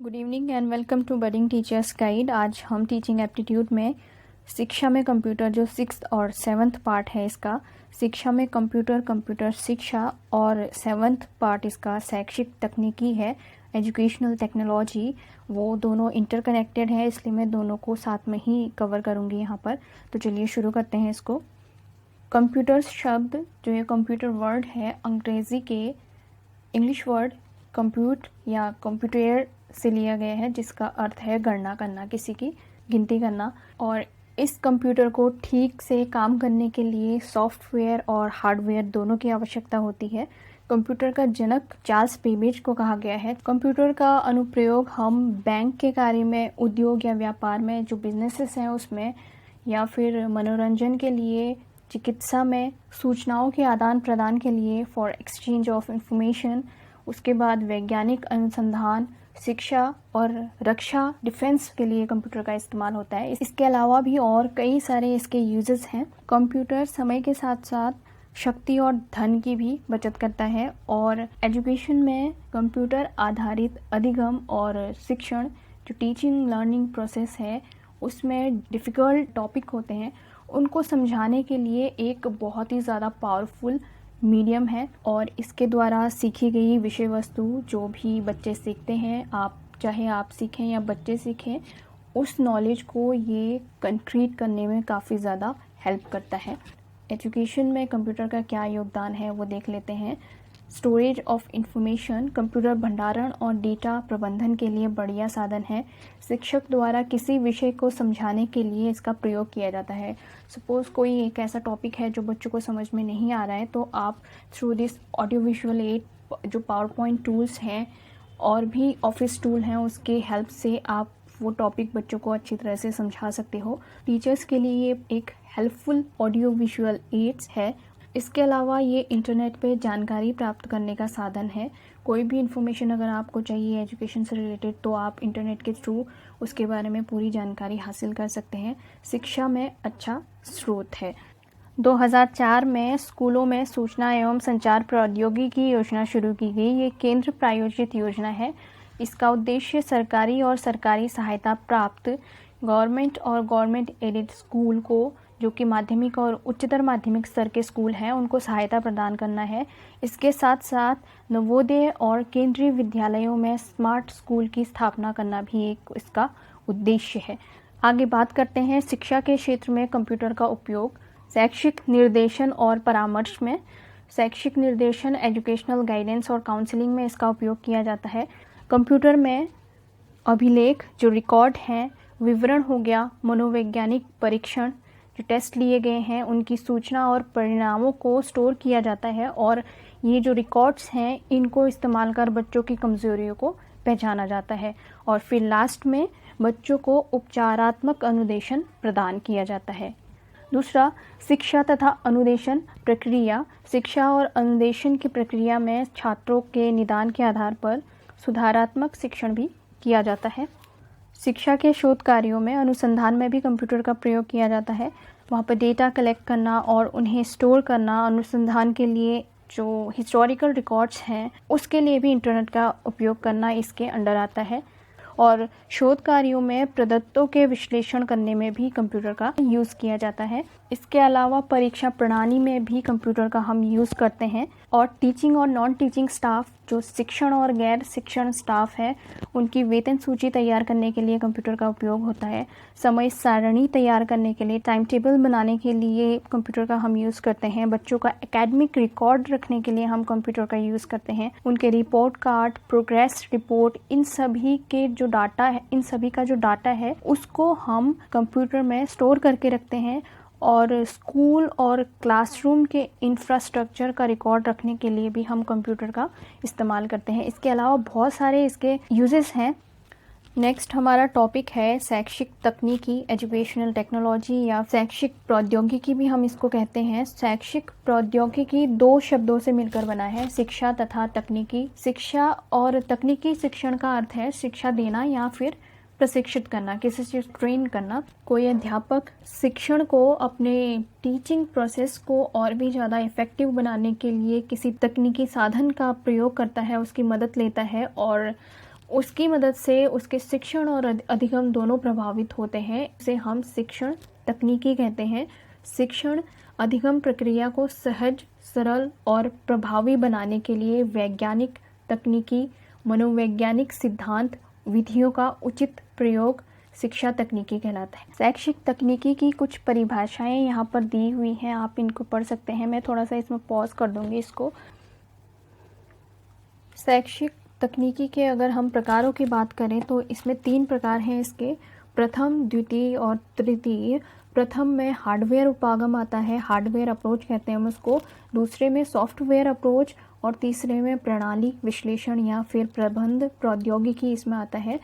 Good evening and welcome to budding teachers guide. आज हम teaching aptitude में शिक्षा में कंप्यूटर जो 6th और 7th पार्ट है इसका, शिक्षा में कंप्यूटर शिक्षा, और 7th पार्ट इसका शैक्षिक तकनीकी है, एजुकेशनल टेक्नोलॉजी। वो दोनों इंटरकनेक्टेड है, इसलिए मैं दोनों को साथ में ही कवर करूँगी यहाँ पर। तो चलिए शुरू करते हैं इसको। कंप्यूटर शब्द जो ये कंप्यूटर वर्ड है, अंग्रेज़ी के इंग्लिश वर्ड कंप्यूट या कंप्यूटर से लिया गया है, जिसका अर्थ है गणना करना, किसी की गिनती करना। और इस कंप्यूटर को ठीक से काम करने के लिए सॉफ्टवेयर और हार्डवेयर दोनों की आवश्यकता होती है। कंप्यूटर का जनक चार्ल्स बेबेज को कहा गया है। कंप्यूटर का अनुप्रयोग हम बैंक के कार्य में, उद्योग या व्यापार में, जो बिजनेसेस हैं उसमें, या फिर मनोरंजन के लिए, चिकित्सा में, सूचनाओं के आदान प्रदान के लिए, फॉर एक्सचेंज ऑफ इंफॉर्मेशन, उसके बाद वैज्ञानिक अनुसंधान, शिक्षा और रक्षा, डिफेंस के लिए कंप्यूटर का इस्तेमाल होता है। इसके अलावा भी और कई सारे इसके यूजेस हैं। कंप्यूटर समय के साथ साथ शक्ति और धन की भी बचत करता है। और एजुकेशन में कंप्यूटर आधारित अधिगम और शिक्षण, जो टीचिंग लर्निंग प्रोसेस है, उसमें डिफ़िकल्ट टॉपिक होते हैं, उनको समझाने के लिए एक बहुत ही ज़्यादा पावरफुल मीडियम है। और इसके द्वारा सीखी गई विषय वस्तु जो भी बच्चे सीखते हैं, चाहे आप सीखें या बच्चे सीखें, उस नॉलेज को ये कंक्रीट करने में काफ़ी ज़्यादा हेल्प करता है। एजुकेशन में कंप्यूटर का क्या योगदान है वो देख लेते हैं। स्टोरेज ऑफ इंफॉर्मेशन, कंप्यूटर भंडारण और डेटा प्रबंधन के लिए बढ़िया साधन है। शिक्षक द्वारा किसी विषय को समझाने के लिए इसका प्रयोग किया जाता है। सपोज़ कोई एक ऐसा टॉपिक है जो बच्चों को समझ में नहीं आ रहा है, तो आप through this audio visual add, जो पावर पॉइंट टूल्स हैं और भी ऑफिस टूल हैं, उसके हेल्प से आप वो टॉपिक बच्चों को अच्छी तरह से समझा सकते हो। टीचर्स के लिए ये एक हेल्पफुल ऑडियो विजुअल एड्स है। इसके अलावा ये इंटरनेट पे जानकारी प्राप्त करने का साधन है। कोई भी इन्फॉर्मेशन अगर आपको चाहिए एजुकेशन से रिलेटेड, तो आप इंटरनेट के थ्रू उसके बारे में पूरी जानकारी हासिल कर सकते हैं। शिक्षा में अच्छा स्रोत है। 2004 में स्कूलों में सूचना एवं संचार प्रौद्योगिकी योजना शुरू की गई। ये केंद्र प्रायोजित योजना है। इसका उद्देश्य सरकारी और सरकारी सहायता प्राप्त गवर्नमेंट और गवर्नमेंट एडेड स्कूल को, जो कि माध्यमिक और उच्चतर माध्यमिक स्तर के स्कूल हैं, उनको सहायता प्रदान करना है। इसके साथ साथ नवोदय और केंद्रीय विद्यालयों में स्मार्ट स्कूल की स्थापना करना भी एक इसका उद्देश्य है। आगे बात करते हैं शिक्षा के क्षेत्र में कंप्यूटर का उपयोग। शैक्षिक निर्देशन और परामर्श में, शैक्षिक निर्देशन, एजुकेशनल गाइडेंस और काउंसलिंग में इसका उपयोग किया जाता है। कंप्यूटर में अभिलेख, जो रिकॉर्ड हैं, विवरण हो गया, मनोवैज्ञानिक परीक्षण, जो टेस्ट लिए गए हैं, उनकी सूचना और परिणामों को स्टोर किया जाता है। और ये जो रिकॉर्ड्स हैं, इनको इस्तेमाल कर बच्चों की कमज़ोरियों को पहचाना जाता है। और फिर लास्ट में बच्चों को उपचारात्मक अनुदेशन प्रदान किया जाता है। दूसरा, शिक्षा तथा अनुदेशन प्रक्रिया। शिक्षा और अनुदेशन की प्रक्रिया में छात्रों के निदान के आधार पर सुधारात्मक शिक्षण भी किया जाता है। शिक्षा के शोध कार्यों में, अनुसंधान में भी कंप्यूटर का प्रयोग किया जाता है। वहाँ पर डेटा कलेक्ट करना और उन्हें स्टोर करना, अनुसंधान के लिए जो हिस्टोरिकल रिकॉर्ड्स हैं उसके लिए भी इंटरनेट का उपयोग करना इसके अंडर आता है। और शोध कार्यों में प्रदत्तों के विश्लेषण करने में भी कंप्यूटर का यूज़ किया जाता है। इसके अलावा परीक्षा प्रणाली में भी कंप्यूटर का हम यूज़ करते हैं। और टीचिंग और नॉन टीचिंग स्टाफ, जो शिक्षण और गैर शिक्षण स्टाफ है, उनकी वेतन सूची तैयार करने के लिए कंप्यूटर का उपयोग होता है। समय सारणी तैयार करने के लिए, टाइम टेबल बनाने के लिए कंप्यूटर का हम यूज़ करते हैं। बच्चों का एकेडमिक रिकॉर्ड रखने के लिए हम कंप्यूटर का यूज़ करते हैं। उनके रिपोर्ट कार्ड, प्रोग्रेस रिपोर्ट, इन सभी का जो डाटा है उसको हम कंप्यूटर में स्टोर करके रखते हैं। और स्कूल और क्लासरूम के इंफ्रास्ट्रक्चर का रिकॉर्ड रखने के लिए भी हम कंप्यूटर का इस्तेमाल करते हैं। इसके अलावा बहुत सारे इसके यूजेस हैं। नेक्स्ट हमारा टॉपिक है शैक्षिक तकनीकी, एजुकेशनल टेक्नोलॉजी, या शैक्षिक प्रौद्योगिकी भी हम इसको कहते हैं। शैक्षिक प्रौद्योगिकी 2 शब्दों से मिलकर बना है, शिक्षा तथा तकनीकी। शिक्षा और तकनीकी शिक्षण का अर्थ है शिक्षा देना या फिर प्रशिक्षित करना, किसी चीज़ ट्रेन करना। कोई अध्यापक शिक्षण को, अपने टीचिंग प्रोसेस को और भी ज़्यादा इफ़ेक्टिव बनाने के लिए किसी तकनीकी साधन का प्रयोग करता है, उसकी मदद लेता है और उसकी मदद से उसके शिक्षण और अधिगम दोनों प्रभावित होते हैं। इसे हम शिक्षण तकनीकी कहते हैं। शिक्षण अधिगम प्रक्रिया को सहज, सरल और प्रभावी बनाने के लिए वैज्ञानिक, तकनीकी, मनोवैज्ञानिक सिद्धांत, विधियों का उचित प्रयोग शिक्षा तकनीकी कहलाता है। शैक्षिक तकनीकी की कुछ परिभाषाएं यहाँ पर दी हुई हैं, आप इनको पढ़ सकते हैं। मैं थोड़ा सा इसमें पॉज कर दूंगी इसको। शैक्षिक तकनीकी के अगर हम प्रकारों की बात करें तो इसमें 3 प्रकार हैं इसके, प्रथम, द्वितीय और तृतीय। प्रथम में हार्डवेयर उपागम आता है, हार्डवेयर अप्रोच कहते हैं हम उसको। दूसरे में सॉफ्टवेयर अप्रोच और तीसरे में प्रणाली विश्लेषण या फिर प्रबंध प्रौद्योगिकी इसमें आता है।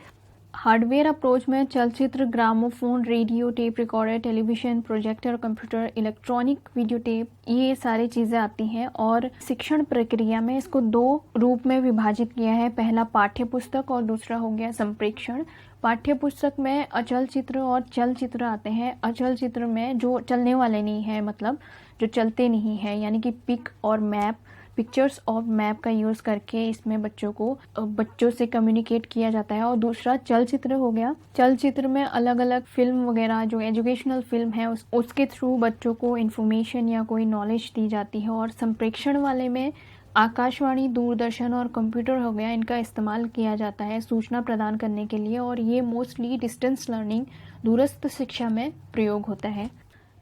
हार्डवेयर अप्रोच में चलचित्र, gramophone, radio, tape recorder, television, projector, computer, electronic video tape, ये सारी चीज़ें आती हैं। और शिक्षण प्रक्रिया में इसको 2 रूप में विभाजित किया है। पहला पाठ्य पुस्तक और दूसरा हो गया संप्रेक्षण। पाठ्य पुस्तक में अचल चित्र और चल चित्र आते हैं। अचल चित्र में जो चलने वाले नहीं है, मतलब जो चलते नहीं है, यानी कि पिक और मैप, पिक्चर्स और मैप का यूज़ करके इसमें बच्चों से कम्युनिकेट किया जाता है। और दूसरा चलचित्र हो गया। चलचित्र में अलग अलग फिल्म वगैरह जो एजुकेशनल फिल्म है उसके थ्रू बच्चों को इन्फॉर्मेशन या कोई नॉलेज दी जाती है। और संप्रेक्षण वाले में आकाशवाणी, दूरदर्शन और कंप्यूटर हो गया, इनका इस्तेमाल किया जाता है सूचना प्रदान करने के लिए। और ये मोस्टली डिस्टेंस लर्निंग, दूरस्थ शिक्षा में प्रयोग होता है।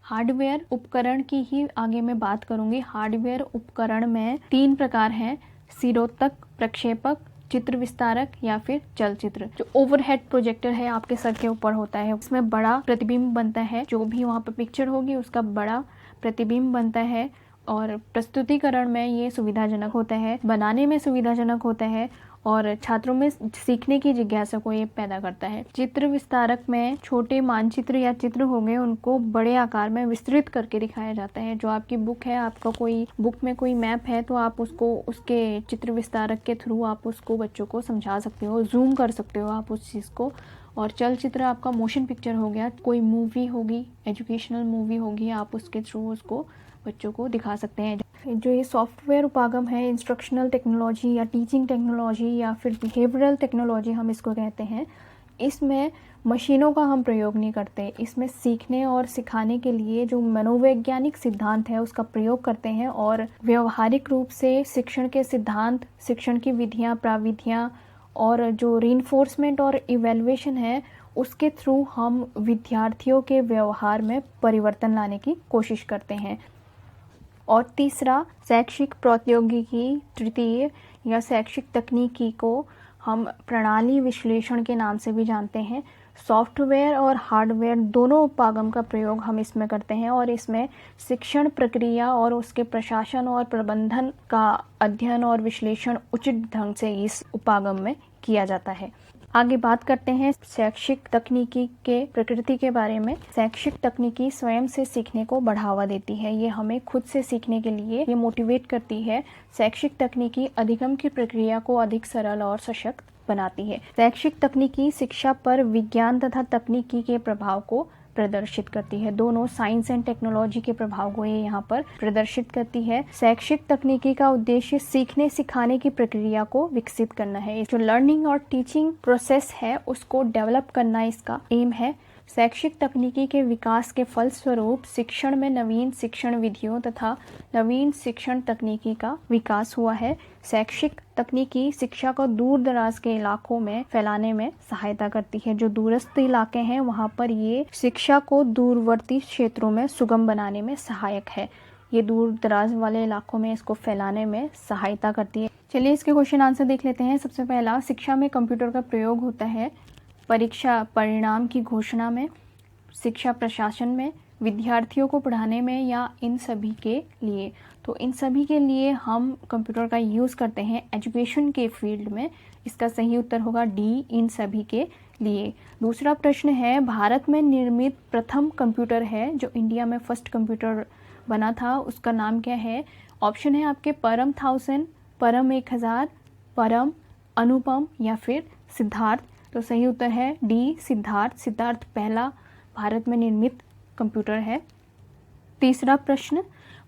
हार्डवेयर उपकरण की ही आगे मैं बात करूंगी। हार्डवेयर उपकरण में 3 प्रकार हैं, सिरोतक, प्रक्षेपक, चित्र विस्तारक या फिर चलचित्र। जो ओवरहेड प्रोजेक्टर है आपके सर के ऊपर होता है, उसमें बड़ा प्रतिबिंब बनता है, जो भी वहाँ पर पिक्चर होगी उसका बड़ा प्रतिबिंब बनता है। और प्रस्तुतिकरण में ये सुविधाजनक होता है, बनाने में सुविधाजनक होता है और छात्रों में सीखने की जिज्ञासा को ये पैदा करता है। चित्र विस्तारक में छोटे मानचित्र या चित्र हो गए, उनको बड़े आकार में विस्तृत करके दिखाया जाता है। जो आपकी बुक है, आपका कोई बुक में कोई मैप है तो आप उसको उसके चित्र विस्तारक के थ्रू आप उसको बच्चों को समझा सकते हो, जूम कर सकते हो आप उस चीज़ को। और चलचित्र आपका मोशन पिक्चर हो गया, कोई मूवी होगी, एजुकेशनल मूवी होगी, आप उसके थ्रू उसको बच्चों को दिखा सकते हैं। जो ये सॉफ्टवेयर उपागम है, इंस्ट्रक्शनल टेक्नोलॉजी या टीचिंग टेक्नोलॉजी या फिर बिहेवियरल टेक्नोलॉजी हम इसको कहते हैं, इसमें मशीनों का हम प्रयोग नहीं करते। इसमें सीखने और सिखाने के लिए जो मनोवैज्ञानिक सिद्धांत है उसका प्रयोग करते हैं। और व्यवहारिक रूप से शिक्षण के सिद्धांत, शिक्षण की विधियाँ, प्राविधियाँ और जो रीइंफोर्समेंट और इवैल्यूएशन है उसके थ्रू हम विद्यार्थियों के व्यवहार में परिवर्तन लाने की कोशिश करते हैं। और तीसरा शैक्षिक प्रौद्योगिकी, तृतीय या शैक्षिक तकनीकी को हम प्रणाली विश्लेषण के नाम से भी जानते हैं। सॉफ्टवेयर और हार्डवेयर दोनों उपागम का प्रयोग हम इसमें करते हैं और इसमें शिक्षण प्रक्रिया और उसके प्रशासन और प्रबंधन का अध्ययन और विश्लेषण उचित ढंग से इस उपागम में किया जाता है। आगे बात करते हैं शैक्षिक तकनीकी के प्रकृति के बारे में। शैक्षिक तकनीकी स्वयं से सीखने को बढ़ावा देती है, ये हमें खुद से सीखने के लिए ये मोटिवेट करती है। शैक्षिक तकनीकी अधिगम की प्रक्रिया को अधिक सरल और सशक्त बनाती है। शैक्षिक तकनीकी शिक्षा पर विज्ञान तथा तकनीकी के प्रभाव को प्रदर्शित करती है। दोनों साइंस एंड टेक्नोलॉजी के प्रभाव को ये यहाँ पर प्रदर्शित करती है। शैक्षिक तकनीकी का उद्देश्य सीखने सिखाने की प्रक्रिया को विकसित करना है। जो लर्निंग और टीचिंग प्रोसेस है उसको डेवलप करना इसका एम है। शैक्षिक तकनीकी के विकास के फलस्वरूप शिक्षण में नवीन शिक्षण विधियों तथा नवीन शिक्षण तकनीकी का विकास हुआ है। शैक्षिक तकनीकी शिक्षा को दूर दराज के इलाकों में फैलाने में सहायता करती है। जो दूरस्थ इलाके हैं वहाँ पर ये शिक्षा को दूरवर्ती क्षेत्रों में सुगम बनाने में सहायक है। ये दूर दराज वाले इलाकों में इसको फैलाने में सहायता करती है। चलिए इसके क्वेश्चन आंसर देख लेते हैं। सबसे पहला, शिक्षा में कंप्यूटर का प्रयोग होता है परीक्षा परिणाम की घोषणा में, शिक्षा प्रशासन में, विद्यार्थियों को पढ़ाने में या इन सभी के लिए। तो इन सभी के लिए हम कंप्यूटर का यूज़ करते हैं एजुकेशन के फील्ड में। इसका सही उत्तर होगा डी, इन सभी के लिए। दूसरा प्रश्न है, भारत में निर्मित प्रथम कंप्यूटर है जो इंडिया में फर्स्ट कंप्यूटर बना था, उसका नाम क्या है? ऑप्शन है आपके परम 1000, परम 1000, परम, अनुपम या फिर सिद्धार्थ। तो सही उत्तर है डी, सिद्धार्थ। सिद्धार्थ पहला भारत में निर्मित कंप्यूटर है। तीसरा प्रश्न,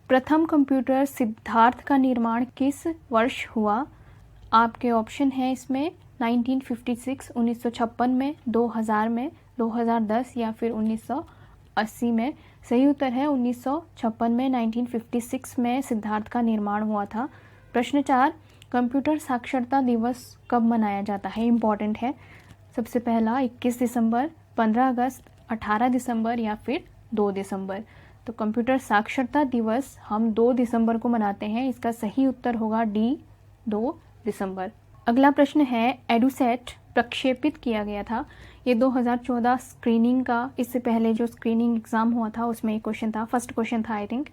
प्रथम कंप्यूटर सिद्धार्थ का निर्माण किस वर्ष हुआ? आपके ऑप्शन है इसमें 1956 1956 में, 2000 में, 2010 या फिर 1980 में। सही उत्तर है 1956 में, 1956 में सिद्धार्थ का निर्माण हुआ था। प्रश्न 4, कंप्यूटर साक्षरता दिवस कब मनाया जाता है? इम्पॉर्टेंट है। सबसे पहला 21 दिसंबर, 15 अगस्त, 18 दिसंबर या फिर 2 दिसंबर। तो कंप्यूटर साक्षरता दिवस हम 2 दिसंबर को मनाते हैं। इसका सही उत्तर होगा डी, 2 दिसंबर। अगला प्रश्न है, एडुसेट प्रक्षेपित किया गया था। ये 2014 स्क्रीनिंग का, इससे पहले जो स्क्रीनिंग एग्ज़ाम हुआ था उसमें एक क्वेश्चन था, फर्स्ट क्वेश्चन था आई थिंक।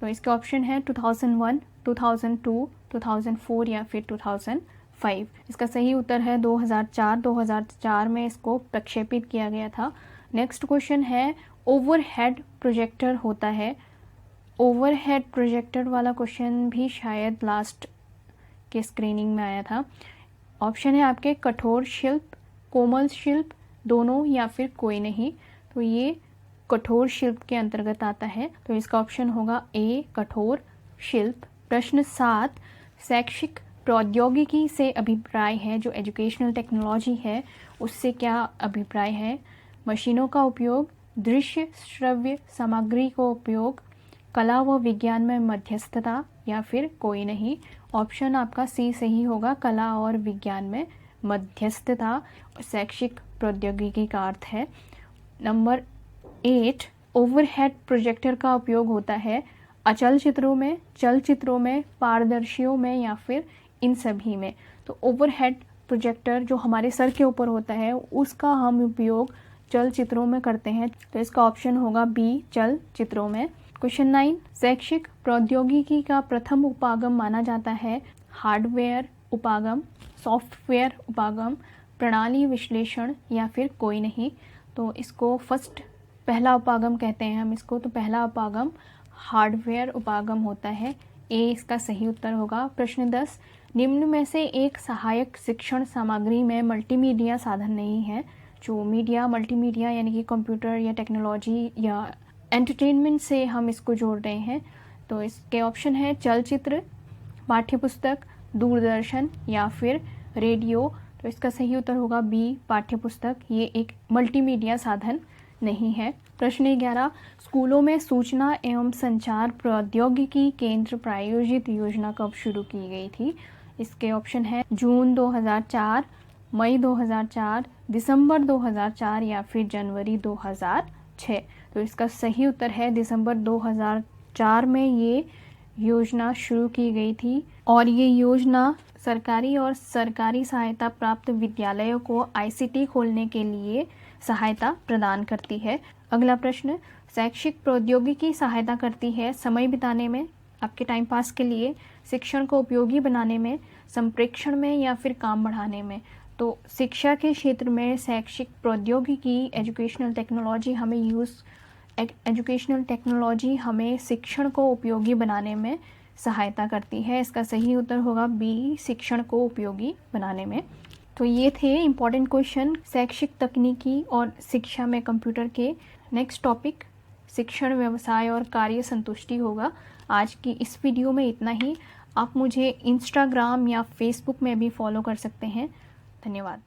तो इसके ऑप्शन है 2001, 2002, 2004 या फिर 2005। इसका सही उत्तर है 2004। 2004 में इसको प्रक्षेपित किया गया था। नेक्स्ट क्वेश्चन है, ओवरहेड प्रोजेक्टर होता है। ओवरहेड प्रोजेक्टर वाला क्वेश्चन भी शायद लास्ट के स्क्रीनिंग में आया था। ऑप्शन है आपके कठोर शिल्प, कोमल शिल्प, दोनों या फिर कोई नहीं। तो ये कठोर शिल्प के अंतर्गत आता है, तो इसका ऑप्शन होगा ए, कठोर शिल्प। प्रश्न 7, शैक्षिक प्रौद्योगिकी से अभिप्राय है, जो एजुकेशनल टेक्नोलॉजी है उससे क्या अभिप्राय है? मशीनों का उपयोग, दृश्य श्रव्य सामग्री का उपयोग, कला व विज्ञान में मध्यस्थता या फिर कोई नहीं। ऑप्शन आपका सी सही होगा, कला और विज्ञान में मध्यस्थता शैक्षिक प्रौद्योगिकी का अर्थ है। नंबर 8, ओवरहेड प्रोजेक्टर का उपयोग होता है अचल चित्रों में, चलचित्रों में, पारदर्शियों में या फिर इन सभी में। तो ओवरहेड प्रोजेक्टर जो हमारे सर के ऊपर होता है उसका हम उपयोग चलचित्रों में करते हैं। तो इसका ऑप्शन होगा बी, चलचित्रों में। क्वेश्चन 9, शैक्षिक प्रौद्योगिकी का प्रथम उपागम माना जाता है हार्डवेयर उपागम, सॉफ्टवेयर उपागम, प्रणाली विश्लेषण या फिर कोई नहीं। तो इसको पहला उपागम कहते हैं हम इसको। तो पहला उपागम हार्डवेयर उपागम होता है, ए इसका सही उत्तर होगा। प्रश्न 10, निम्न में से एक सहायक शिक्षण सामग्री में मल्टीमीडिया साधन नहीं है। जो मीडिया, मल्टीमीडिया यानी कि कंप्यूटर या टेक्नोलॉजी या एंटरटेनमेंट से हम इसको जोड़ रहे हैं। तो इसके ऑप्शन है चलचित्र, पाठ्यपुस्तक, दूरदर्शन या फिर रेडियो। तो इसका सही उत्तर होगा बी, पाठ्यपुस्तक। ये एक मल्टीमीडिया साधन नहीं है। प्रश्न 11, स्कूलों में सूचना एवं संचार प्रौद्योगिकी केंद्र प्रायोजित योजना कब शुरू की गई थी? इसके ऑप्शन है जून 2004, मई 2004, दिसंबर 2004 या फिर जनवरी 2006। तो इसका सही उत्तर है दिसंबर 2004 में ये योजना शुरू की गई थी और ये योजना सरकारी और सरकारी सहायता प्राप्त विद्यालयों को आईसीटी खोलने के लिए सहायता प्रदान करती है। अगला प्रश्न, शैक्षिक प्रौद्योगिकी सहायता करती है समय बिताने में, आपके टाइम पास के लिए, शिक्षण को उपयोगी बनाने में, संप्रेक्षण में या फिर काम बढ़ाने में। तो शिक्षा के क्षेत्र में शैक्षिक प्रौद्योगिकी, एजुकेशनल टेक्नोलॉजी हमें शिक्षण को उपयोगी बनाने में सहायता करती है। इसका सही उत्तर होगा बी, शिक्षण को उपयोगी बनाने में। तो ये थे इम्पॉर्टेंट क्वेश्चन शैक्षिक तकनीकी और शिक्षा में कंप्यूटर के। नेक्स्ट टॉपिक शिक्षण, व्यवसाय और कार्य संतुष्टि होगा। आज की इस वीडियो में इतना ही। आप मुझे इंस्टाग्राम या फेसबुक में भी फॉलो कर सकते हैं। धन्यवाद।